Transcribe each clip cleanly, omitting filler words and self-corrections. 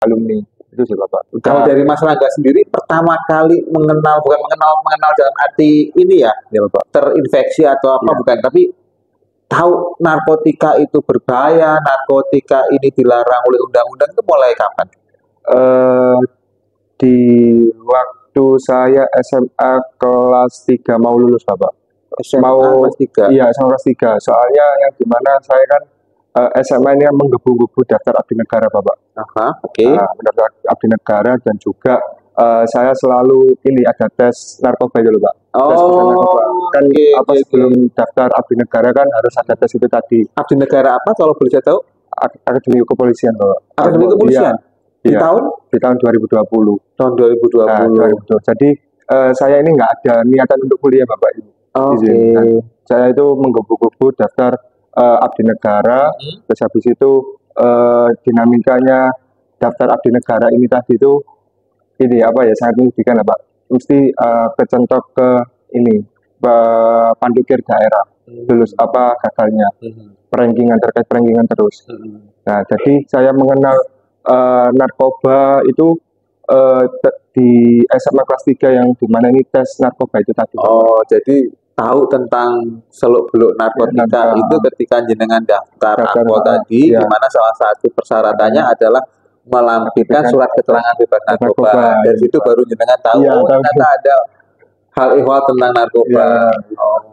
alumni. Itu sih Bapak. Kalau dari Mas Rangga sendiri pertama kali mengenal dalam arti ini ya Bapak. terinfeksi atau apa Ya. bukan, tapi tahu narkotika itu berbahaya, narkotika ini dilarang oleh undang-undang itu mulai kapan? Di waktu saya SMA kelas 3 mau lulus Bapak. SMA kelas 3. Iya, sama kelas 3. Soalnya yang dimana saya kan SMA ini menggebu-gebu daftar abdi negara Bapak. Oke. Daftar abdi negara dan juga saya selalu ini ada tes narkoba itu loh Pak. Tes narkoba. Kan sebelum daftar abdi negara kan harus ada tes itu tadi. Abdi negara apa kalau boleh saya tahu? Akademi Kepolisian Bapak. Akademi Kepolisian? Di tahun 2020. Tahun 2020. Nah, 2020. Jadi saya ini nggak ada niatan untuk kuliah Bapak ini. Saya itu menggebu-gebu daftar abdi negara, terus habis itu dinamikanya daftar abdi negara ini tadi itu ini apa ya sangat menyedihkan Pak. Mesti kecentok ke ini pandukir daerah, lulus apa gagalnya, terkait rankingan terus. Nah jadi saya mengenal narkoba itu di SMA kelas 3 yang dimana ini tes narkoba itu tadi. Jadi tahu tentang seluk-beluk narkotika itu ketika jenengan daftar APO tadi, di mana salah satu persyaratannya adalah melampirkan surat keterangan bebas narkoba. Dari situ baru jenengan tahu ternyata ada hal ehwal tentang narkoba.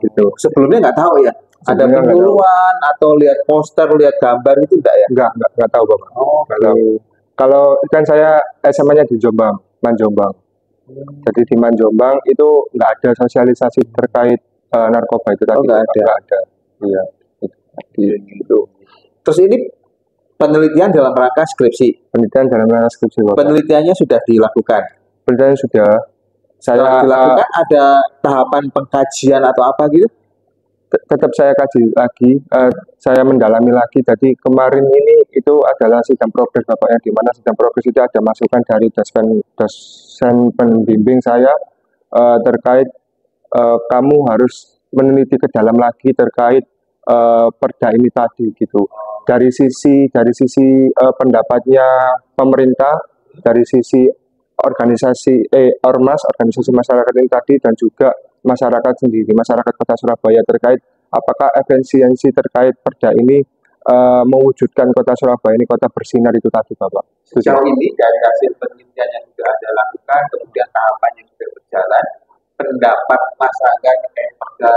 Gitu. Sebelumnya nggak tahu ya? Ada penyuluhan atau lihat poster, lihat gambar itu enggak ya? Enggak tahu Bapak. Kalau kan saya SMA-nya di Jombang, Manjombang. Jadi di Manjombang itu nggak ada sosialisasi terkait narkoba itu tadi. Nggak ada. Iya. Gitu. Terus ini penelitian dalam rangka skripsi. Penelitian dalam rangka skripsi Bapak. Penelitiannya sudah dilakukan. Penelitian sudah. Setelah dilakukan ada tahapan pengkajian atau apa gitu? Tetap saya kaji lagi, saya mendalami lagi. Jadi kemarin ini itu adalah sidang progres Bapak, yang dimana sidang progres itu ada masukan dari dosen pembimbing saya terkait kamu harus meneliti ke dalam lagi terkait perda ini tadi gitu. Dari sisi pendapatnya pemerintah, dari sisi organisasi ormas, organisasi masyarakat ini tadi, dan juga masyarakat sendiri, masyarakat Kota Surabaya terkait apakah efisiensi terkait perda ini mewujudkan Kota Surabaya ini kota bersinar itu tadi Bapak. Sejauh ini dari hasil penelitian yang sudah Anda lakukan, kemudian tahapan yang sudah berjalan, pendapat Mas Rangga terkait perda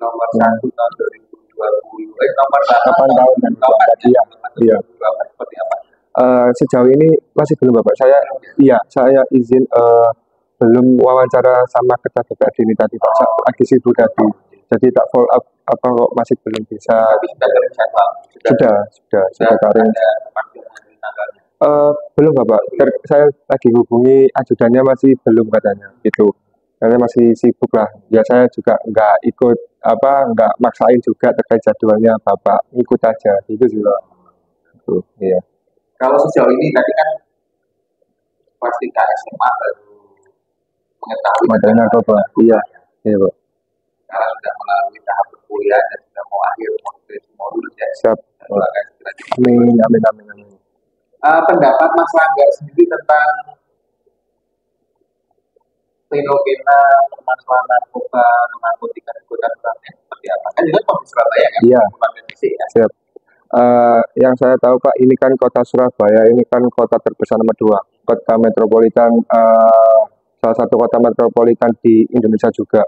nomor 1 tahun 2020, nomor 8 tahun iya. Seperti apa? Sejauh ini masih belum Bapak. Saya izin belum wawancara sama Ketua DPRD ini tadi Pak, lagi sibuk tadi. Jadi tak follow up apa kok masih belum bisa. Sudah kemarin. Belum Bapak. Saya lagi hubungi ajudannya masih belum katanya gitu. Karena masih sibuk lah. Ya saya juga nggak maksain juga terkait jadwalnya Bapak, ikut aja itu juga. Iya. Kalau sejauh ini tadi kan pasti SMA baru mengetahui materi narkoba. Iya Pak. Karena sudah melalui tahap perkuliahan dan sudah mau akhir mau lulus ya. Siap. Amin. Pendapat Mas Rangga sendiri tentang fenomena permasalahan narkoba, narkotika di Kota Surabaya seperti apa? Kan juga Kota Surabaya kan? Iya. Ya? Siap. Yang saya tahu Pak, ini kan Kota Surabaya, ini kan kota terbesar nomor 2, kota metropolitan, salah satu kota metropolitan di Indonesia juga.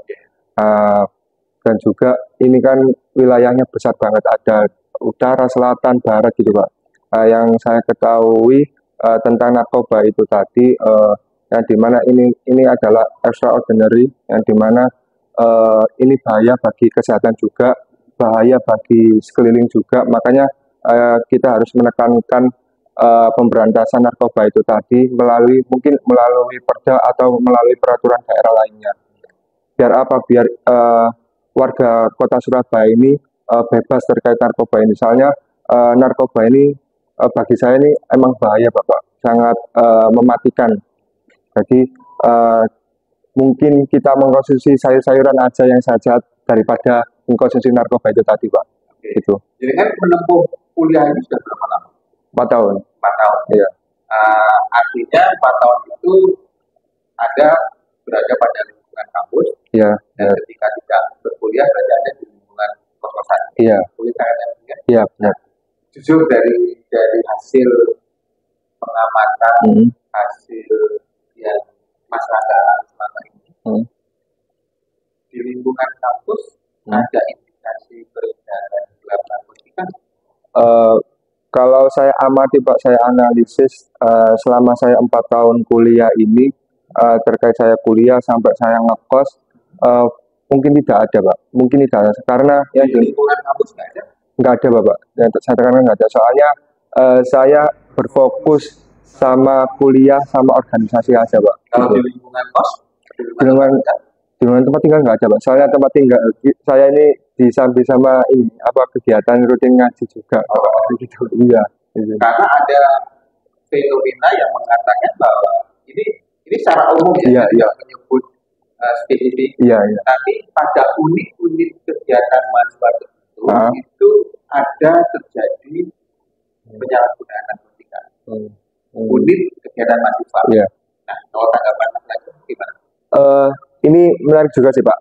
Dan juga ini kan wilayahnya besar banget, ada utara, selatan, barat gitu Pak. Yang saya ketahui tentang narkoba itu tadi, yang dimana ini adalah extraordinary, yang dimana ini bahaya bagi kesehatan juga, bahaya bagi sekeliling juga. Makanya kita harus menekankan pemberantasan narkoba itu tadi mungkin melalui perda atau melalui peraturan daerah lainnya. Biar apa? Biar warga Kota Surabaya ini bebas terkait narkoba ini. Misalnya narkoba ini bagi saya ini emang bahaya Bapak, sangat mematikan. Jadi mungkin kita mengkonsumsi sayur-sayuran aja yang sehat daripada mengkonsumsi narkoba itu tadi Pak. Gitu. Jadi kan menempuh kuliah ini sudah berapa lama? 4 tahun. 4 tahun. Iya. Artinya 4 tahun itu ada berada pada lingkungan kampus, Iya, dan ketika tidak berkuliah berada ada di lingkungan kos-kosan. iya, Kuliah ya. iya, benar. Jujur dari hasil pengamatan, hasil yang masyarakat selama ini, di lingkungan kampus ada indikasi peredaran gelap narkotika. Kalau saya amati Pak, saya analisis selama saya 4 tahun kuliah ini, terkait saya kuliah sampai saya ngekos, mungkin tidak ada Pak, mungkin tidak ada, karena Di lingkungan kampus nggak ada Bapak, yang saya tekankan nggak ada, soalnya saya berfokus sama kuliah sama organisasi aja Pak. Kalau di lingkungan kos, Di lingkungan tempat tinggal nggak ada Pak, soalnya tempat tinggal saya ini disambi sama ini apa kegiatan rutin ngaji juga gitu. Iya gitu. Karena ada fenomena yang mengatakan bahwa ini secara umum Iya, iya. menyebut spesifik, Iya, iya. tapi pada unit-unit kegiatan mahasiswa tertentu itu ada terjadi penyalahgunaan narkotika. Unit kegiatan mahasiswa. Iya. Nah, kalau tanggapan Mas lagi gimana? Ini menarik juga sih Pak.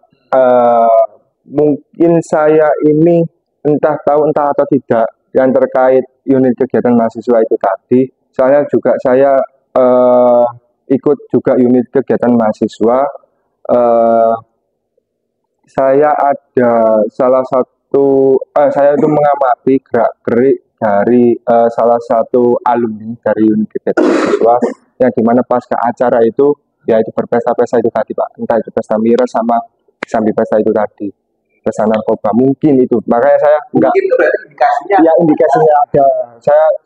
Mungkin saya ini entah tahu entah atau tidak yang terkait unit kegiatan mahasiswa itu tadi. Soalnya juga saya ikut juga unit kegiatan mahasiswa. Saya ada salah satu, saya itu mengamati gerak-gerik dari salah satu alumni dari unit kegiatan mahasiswa, yang dimana pasca acara itu, yaitu berpesta-pesta itu tadi Pak, entah itu pesta miras sama sambil pesta itu tadi, pesta narkoba, mungkin itu. Makanya saya enggak, Mungkin itu berarti indikasinya. ya indikasinya ada.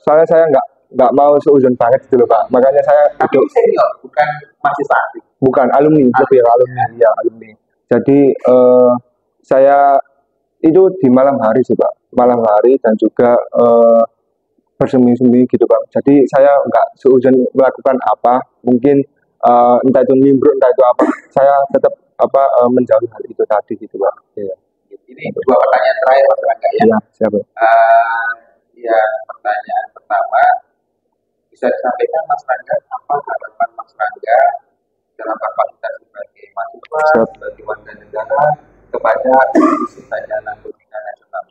Soalnya saya enggak mau seuzon banget gitu loh Pak. Makanya saya Tapi senior, bukan mahasiswa aktif. bukan alumni, lebih alumni, ya alumni. Jadi saya itu di malam hari sih Pak, malam hari dan juga bersembunyi-sembunyi gitu Pak. Jadi saya nggak seuzon melakukan apa, mungkin entah itu nimbrung, entah itu apa, saya tetap menjauhi hal itu tadi gitu Pak. Iya. Ini 2 pertanyaan terakhir Mas Rangga ya. Iya, siapa? Ya, pertanyaan pertama, bisa disampaikan Mas Rangga apa harapan Mas Rangga dalam kapasitas sebagai mahasiswa, sebagai warga negara kepada institusi badan narkotika nasional?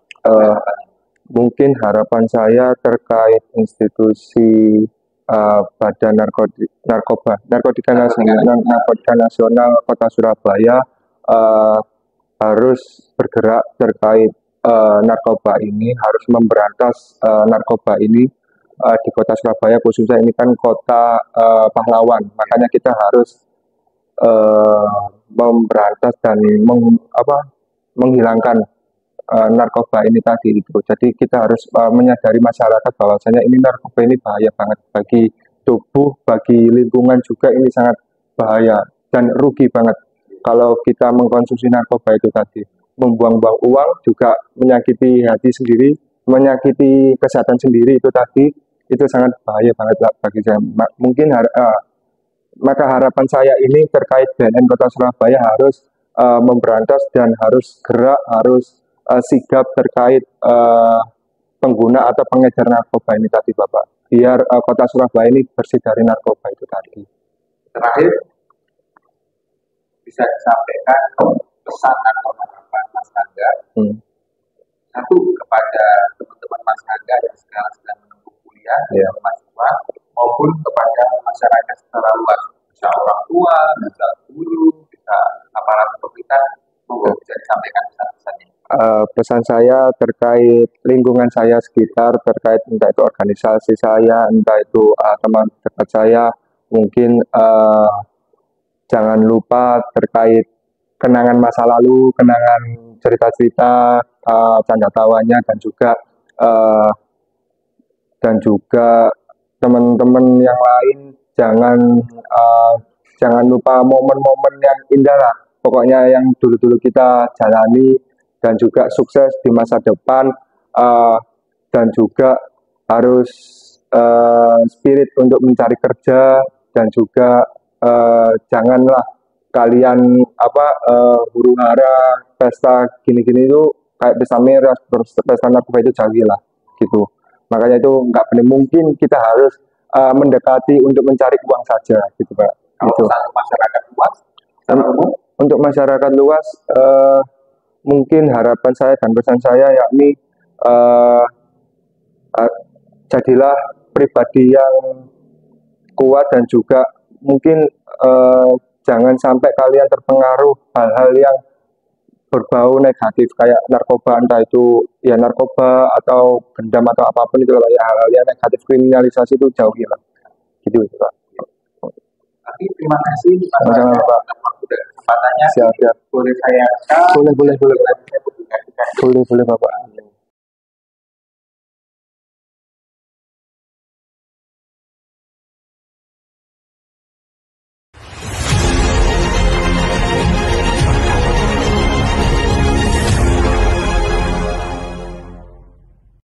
Mungkin harapan saya terkait institusi Badan Narkotika Nasional Kota Surabaya harus bergerak terkait narkoba ini, harus memberantas narkoba ini di Kota Surabaya, khususnya ini kan kota pahlawan, makanya kita harus memberantas dan menghilangkan narkoba ini tadi itu. Jadi kita harus menyadari masyarakat bahwasanya ini narkoba ini bahaya banget bagi tubuh, bagi lingkungan juga, ini sangat bahaya dan rugi banget kalau kita mengkonsumsi narkoba itu tadi. Membuang-buang uang, juga menyakiti hati sendiri, menyakiti kesehatan sendiri itu tadi, itu sangat bahaya banget bagi saya. Mungkin maka harapan saya ini terkait BNN Kota Surabaya harus memberantas dan harus gerak, harus sigap terkait pengguna atau pengedar narkoba ini tadi Bapak, biar Kota Surabaya ini bersih dari narkoba itu tadi. Terakhir, bisa disampaikan pesan atau harapan Mas Rangga satu kepada teman-teman Mas Rangga yang sekarang sedang menempuh kuliah, mahasiswa, maupun kepada masyarakat secara luas, bisa orang tua, bisa guru, bisa aparat pemerintah, bisa disampaikan pesan-pesannya. Pesan saya terkait lingkungan saya sekitar, terkait entah itu organisasi saya, entah itu teman dekat saya, mungkin jangan lupa terkait kenangan masa lalu, kenangan cerita-cerita, canda tawanya, dan juga teman-teman yang lain jangan lupa momen-momen yang indah lah, pokoknya yang dulu-dulu kita jalani, dan juga sukses di masa depan, dan juga harus spirit untuk mencari kerja, dan juga janganlah kalian huru hara pesta gini-gini itu kayak pesta miras, terus pesta narkoba itu jauhilah gitu. Makanya itu nggak benar, mungkin kita harus mendekati untuk mencari uang saja gitu Pak. Itu. Masyarakat luas, untuk masyarakat luas mungkin harapan saya dan pesan saya yakni jadilah pribadi yang kuat dan juga mungkin jangan sampai kalian terpengaruh hal-hal yang berbau negatif kayak narkoba, entah itu ya narkoba atau gendam atau apapun itu ya, hal-hal yang negatif, kriminalisasi itu jauhi lah gitu Pak. Tapi terima kasih sama-sama Pak. Kesempatannya siap. Boleh saya boleh Bapak.